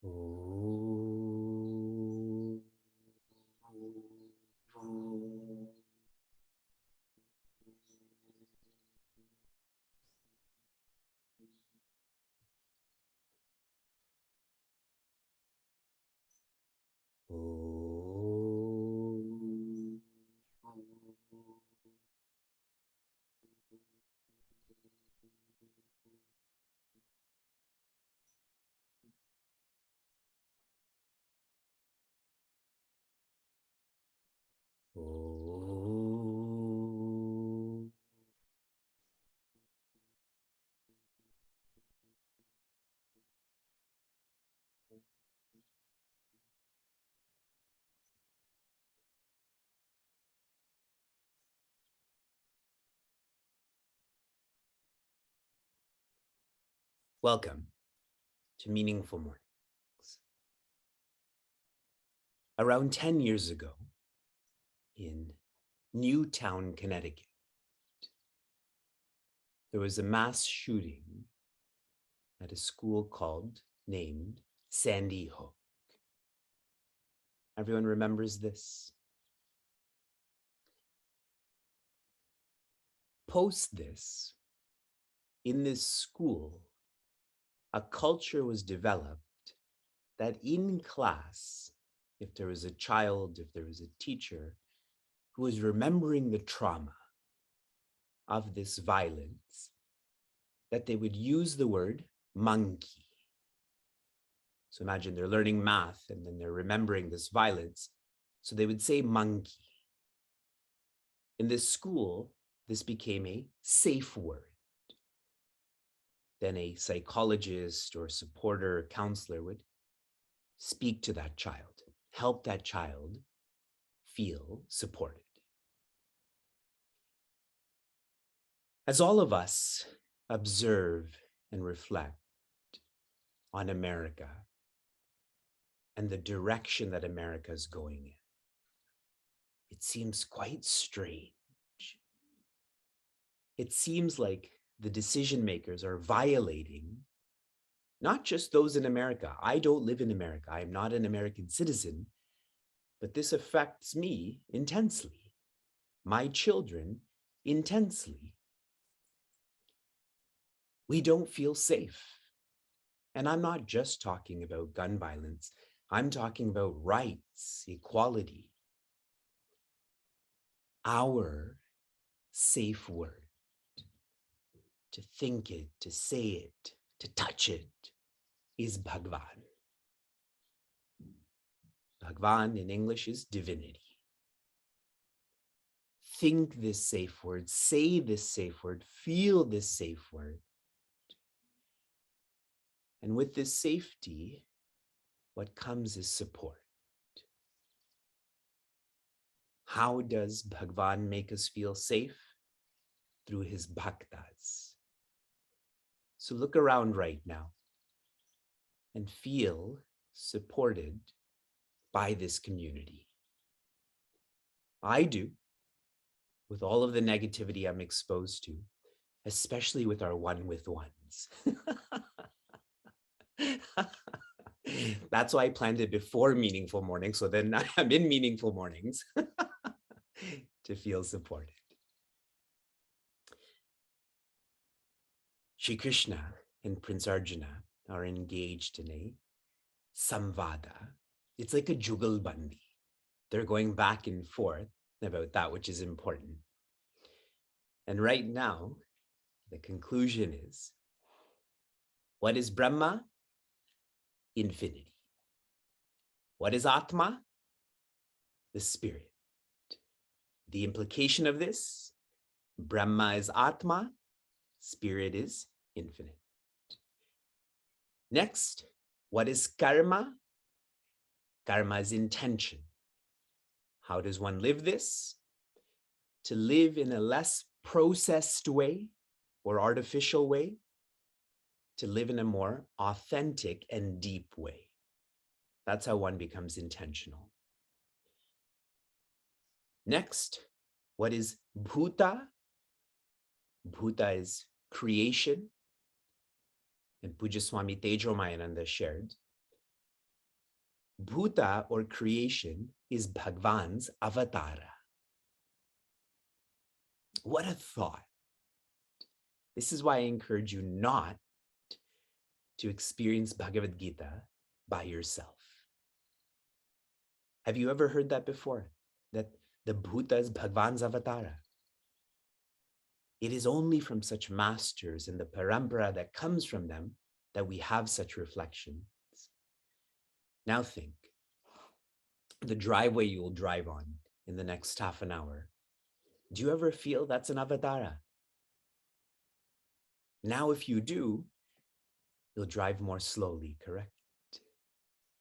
Oh. Welcome to Meaningful Mornings. Around 10 years ago, in Newtown, Connecticut, there was a mass shooting at a school named Sandy Hook. Everyone remembers this? Post this, in this school, a culture was developed that in class, if there was a child, if there was a teacher who was remembering the trauma of this violence, that they would use the word monkey. So imagine they're learning math and then they're remembering this violence. So they would say monkey. In this school, this became a safe word. Then a psychologist or supporter or counselor would speak to that child, help that child feel supported. As all of us observe and reflect on America and the direction that America is going in, it seems quite strange. It seems like the decision makers are violating not just those in America. I don't live in America. I'm not an American citizen, but this affects me intensely, my children intensely. We don't feel safe. And I'm not just talking about gun violence. I'm talking about rights, equality. Our safe word, to think it, to say it, to touch it, is Bhagwan. Bhagwan in English is divinity. Think this safe word, say this safe word, feel this safe word. And with this safety, what comes is support. How does Bhagwan make us feel safe? Through his bhaktas. So look around right now and feel supported by this community. I do, with all of the negativity I'm exposed to, especially with our one with ones. That's why I planned it before Meaningful Mornings, so then I'm in Meaningful Mornings to feel supported. Shri Krishna and Prince Arjuna are engaged in a samvada. It's like a jugalbandi. They're going back and forth about that which is important. And right now, the conclusion is, what is Brahma? Infinity. What is Atma? The spirit. The implication of this, Brahma is Atma, spirit is infinite. Next, what is karma? Karma is intention. How does one live this? To live in a less processed way or artificial way, to live in a more authentic and deep way. That's how one becomes intentional. Next, what is bhuta? Bhuta is creation. And Pujya Swami Tejomayananda shared Bhuta or creation is Bhagwan's avatara. What a thought. This is why I encourage you not to experience Bhagavad Gita by yourself. Have you ever heard that before? That the Bhuta is Bhagwan's avatara? It is only from such masters and the parampara that comes from them that we have such reflections. Now think, the driveway you will drive on in the next half an hour. Do you ever feel that's an avatara? Now, if you do, you'll drive more slowly, correct?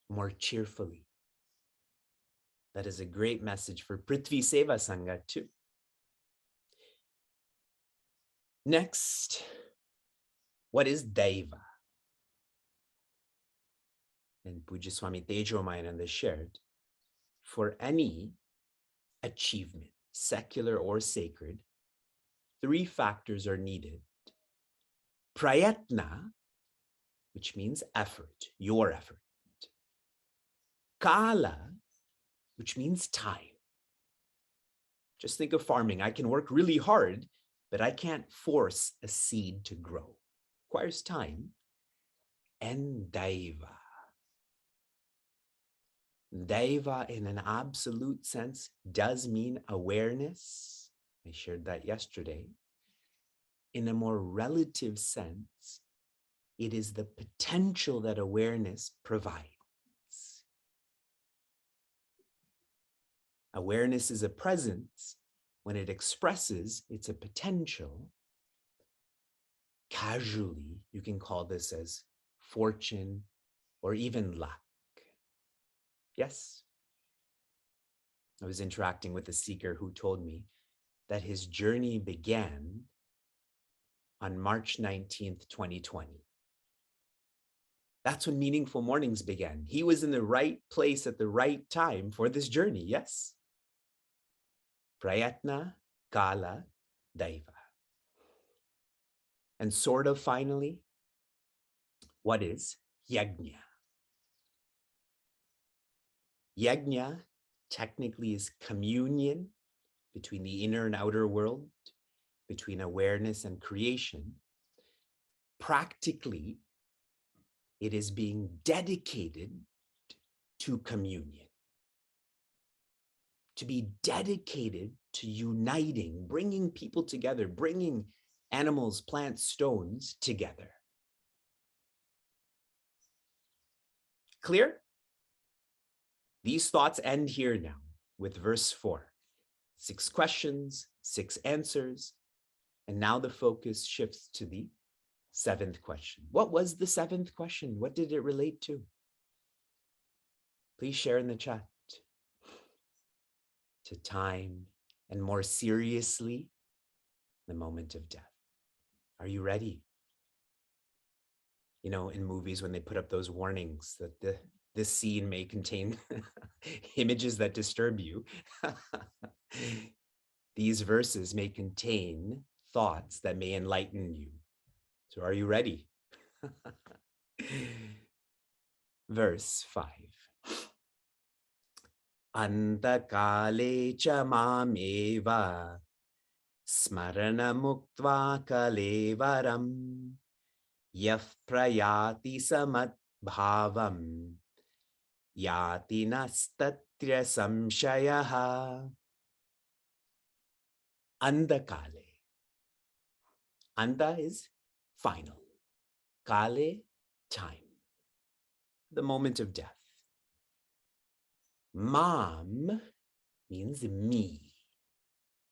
More cheerfully. That is a great message for Prithvi Seva Sangha too. Next, what is Daiva? And Pujya Swami Tejomayananda shared, for any achievement, secular or sacred, 3 factors are needed. Prayatna, which means effort, your effort. Kala, which means time. Just think of farming. I can work really hard, but I can't force a seed to grow. It requires time. And Daiva. Daiva, in an absolute sense, does mean awareness. I shared that yesterday. In a more relative sense, it is the potential that awareness provides. Awareness is a presence. When it expresses, it's a potential. Casually, you can call this as fortune or even luck. Yes. I was interacting with a seeker who told me that his journey began on March 19th, 2020. That's when Meaningful Mornings began. He was in the right place at the right time for this journey, yes? Prayatna, Kala, Daiva. And sort of finally, what is Yajna? Yajna technically is communion between the inner and outer world, between awareness and creation. Practically, it is being dedicated to communion, to be dedicated to uniting, bringing people together, bringing animals, plants, stones together. Clear? These thoughts end here now with verse 4. 6 questions, 6 answers, and now the focus shifts to the 7th question. What was the 7th question? What did it relate to? Please share in the chat. To time, and more seriously, the moment of death. Are you ready? You know, in movies when they put up those warnings that this scene may contain images that disturb you, these verses may contain thoughts that may enlighten you. So are you ready? Verse 5. Antakale cha mameva smarana muktva kalevaram yaf prayati samat bhavam yati nastatya samshayaha. Andakale. Anda is final. Kale, time. The moment of death. Mam means me,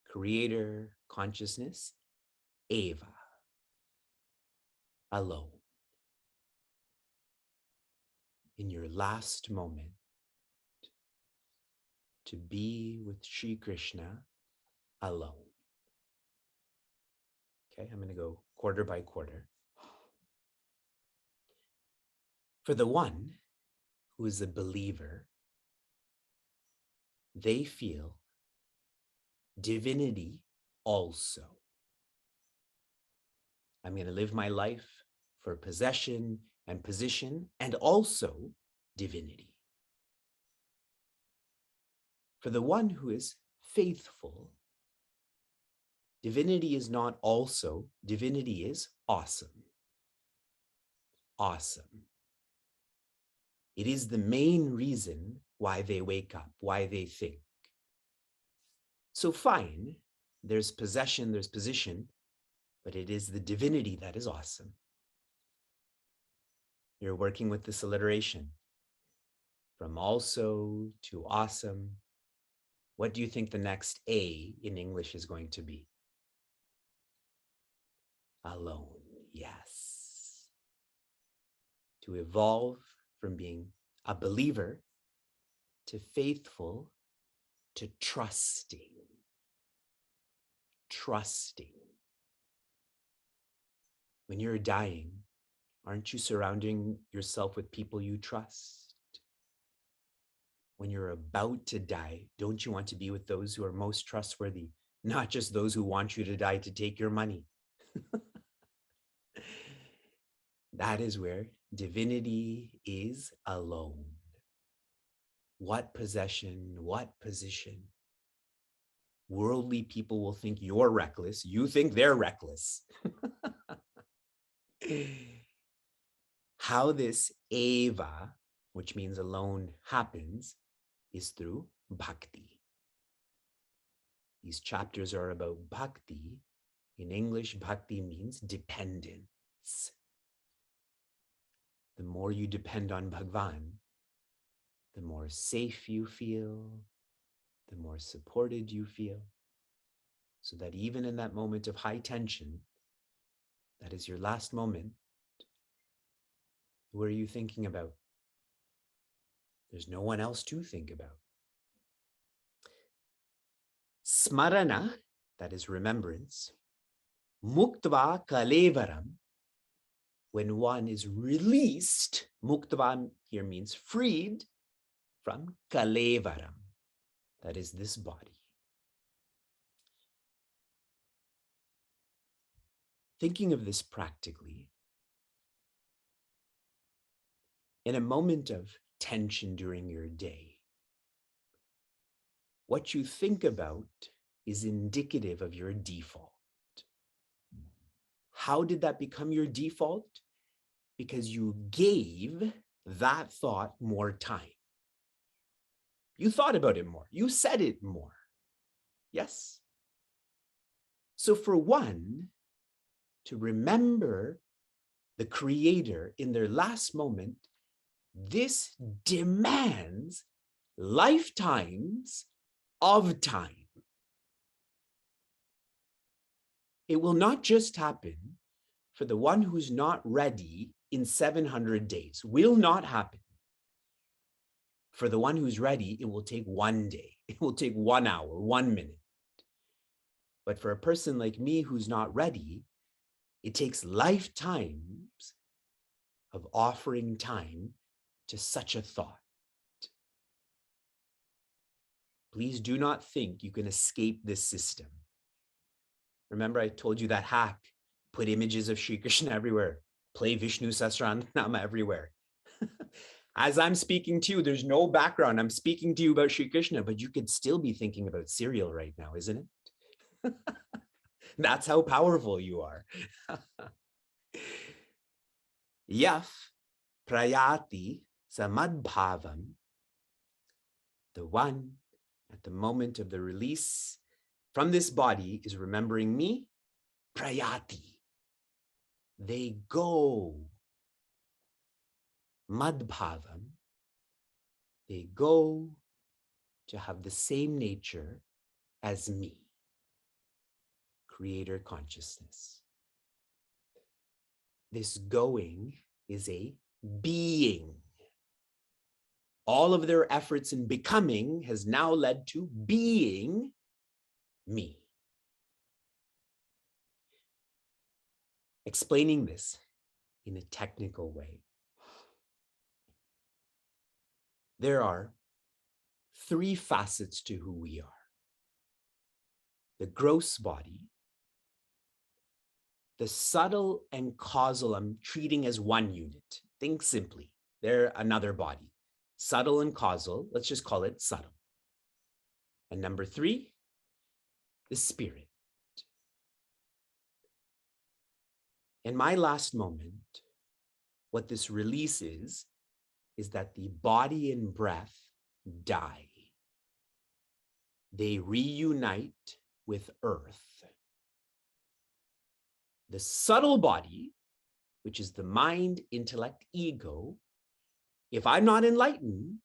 creator, consciousness, Eva, alone. In your last moment, to be with Sri Krishna alone. Okay, I'm going to go quarter by quarter. For the one who is a believer, they feel divinity also. I'm going to live my life for possession and position and also divinity. For the one who is faithful, divinity is not also, divinity is awesome. Awesome. It is the main reason why they wake up, why they think. So fine, there's possession, there's position, but it is the divinity that is awesome. You're working with this alliteration. From also to awesome. What do you think the next A in English is going to be? Alone, yes. To evolve from being a believer to faithful to trusting. Trusting. When you're dying, aren't you surrounding yourself with people you trust? When you're about to die, don't you want to be with those who are most trustworthy, not just those who want you to die to take your money? That is where divinity is alone. What possession, what position? Worldly people will think you're reckless. You think they're reckless. How this eva, which means alone, happens is through bhakti. These chapters are about bhakti. In English, bhakti means dependence. The more you depend on Bhagwan, the more safe you feel, the more supported you feel, so that even in that moment of high tension, that is your last moment, who are you thinking about? There's no one else to think about. Smarana, that is remembrance. Muktva kalevaram, when one is released, muktva here means freed from kalevaram, that is this body. Thinking of this practically, in a moment of tension during your day, what you think about is indicative of your default. How did that become your default? Because you gave that thought more time. You thought about it more. You said it more. Yes? So for one to remember the Creator in their last moment, this demands lifetimes of time. It will not just happen for the one who's not ready in 700 days. Will not happen. For the one who's ready, it will take 1 day. It will take 1 hour, 1 minute. But for a person like me who's not ready, it takes lifetimes of offering time to such a thought. Please do not think you can escape this system. Remember, I told you that hack. Put images of Sri Krishna everywhere. Play Vishnu Sahasranama everywhere. As I'm speaking to you, there's no background. I'm speaking to you about Sri Krishna, but you could still be thinking about cereal right now, isn't it? That's how powerful you are. Yaf prayati samadbhavam, the one at the moment of the release from this body is remembering me, prayati. They go. Madbhavam, they go to have the same nature as me, Creator consciousness. This going is a being. All of their efforts in becoming has now led to being me. Explaining this in a technical way, there are 3 facets to who we are. The gross body, the subtle and causal I'm treating as one unit. Think simply, they're another body. Subtle and causal, let's just call it subtle. And number 3, the spirit. In my last moment, what this release is that the body and breath die. They reunite with earth. The subtle body, which is the mind, intellect, ego, if I'm not enlightened,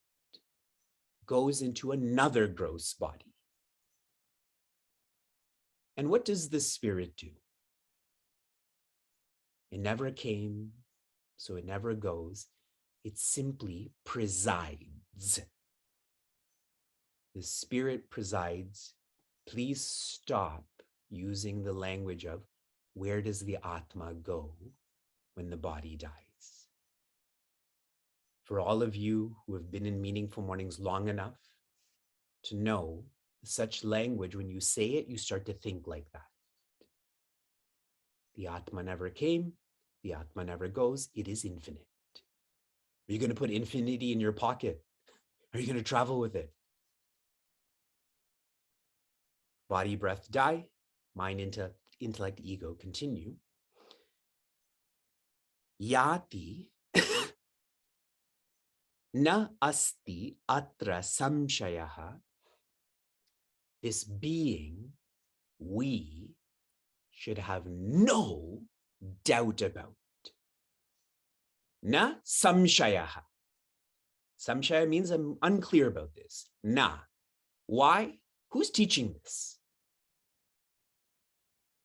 goes into another gross body. And what does the spirit do? It never came, so it never goes. It simply presides. The spirit presides. Please stop using the language of where does the Atma go when the body dies. For all of you who have been in Meaningful Mornings long enough to know such language, when you say it, you start to think like that. The Atma never came, the Atma never goes, it is infinite. Are you going to put infinity in your pocket? Are you going to travel with it? Body, breath, die. Mind, intellect, ego continue. Yati na asti atra samshayaha. This being, we should have no doubt about. Na samshayaha. Samshaya means I'm unclear about this. Na. Why? Who's teaching this?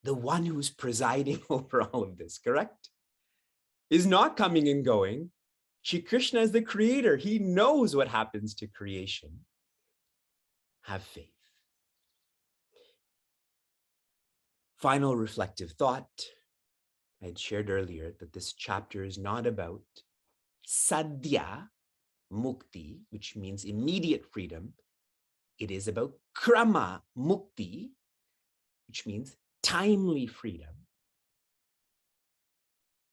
The one who's presiding over all of this, correct? Is not coming and going. Shri Krishna is the creator. He knows what happens to creation. Have faith. Final reflective thought. I had shared earlier that this chapter is not about sadhya mukti, which means immediate freedom. It is about krama mukti, which means timely freedom.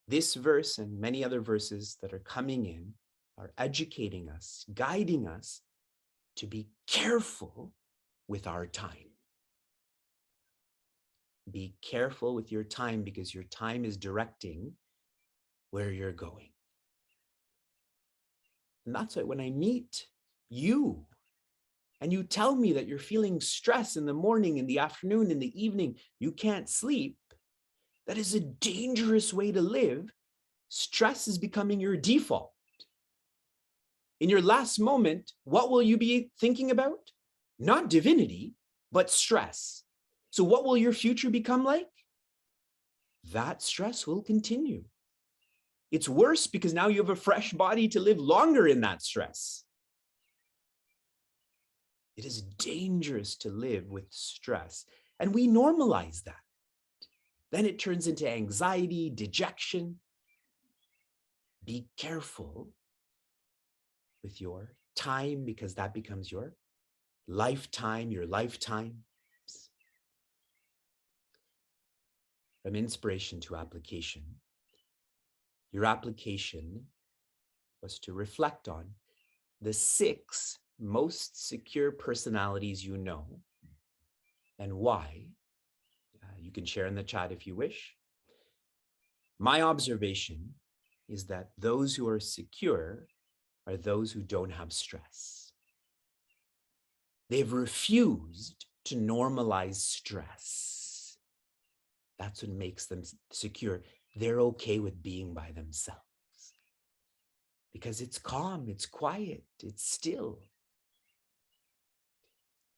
This verse and many other verses that are coming in are educating us, guiding us to be careful with our time. Be careful with your time because your time is directing where you're going. And that's why when I meet you and you tell me that you're feeling stress in the morning, in the afternoon, in the evening, you can't sleep, that is a dangerous way to live. Stress is becoming your default. In your last moment, what will you be thinking about? Not divinity, but stress. So what will your future become like? That stress will continue. It's worse because now you have a fresh body to live longer in that stress. It is dangerous to live with stress, and we normalize that. Then it turns into anxiety, dejection. Be careful with your time because that becomes your lifetime, your lifetimes. From inspiration to application. Your application was to reflect on the 6 most secure personalities you know and why. You can share in the chat if you wish. My observation is that those who are secure are those who don't have stress. They've refused to normalize stress. That's what makes them secure. They're okay with being by themselves because it's calm, it's quiet, it's still.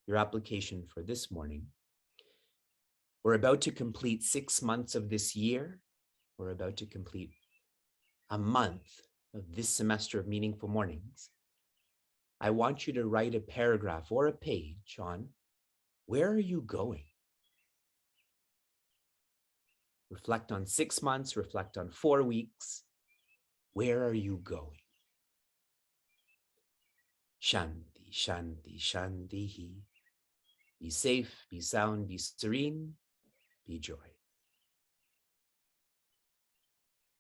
Your application for this morning. We're about to complete 6 months of this year. We're about to complete a month of this semester of Meaningful Mornings. I want you to write a paragraph or a page on where are you going? Reflect on 6 months, reflect on 4 weeks. Where are you going? Shanti, Shanti, Shanti. Be safe, be sound, be serene, be joy.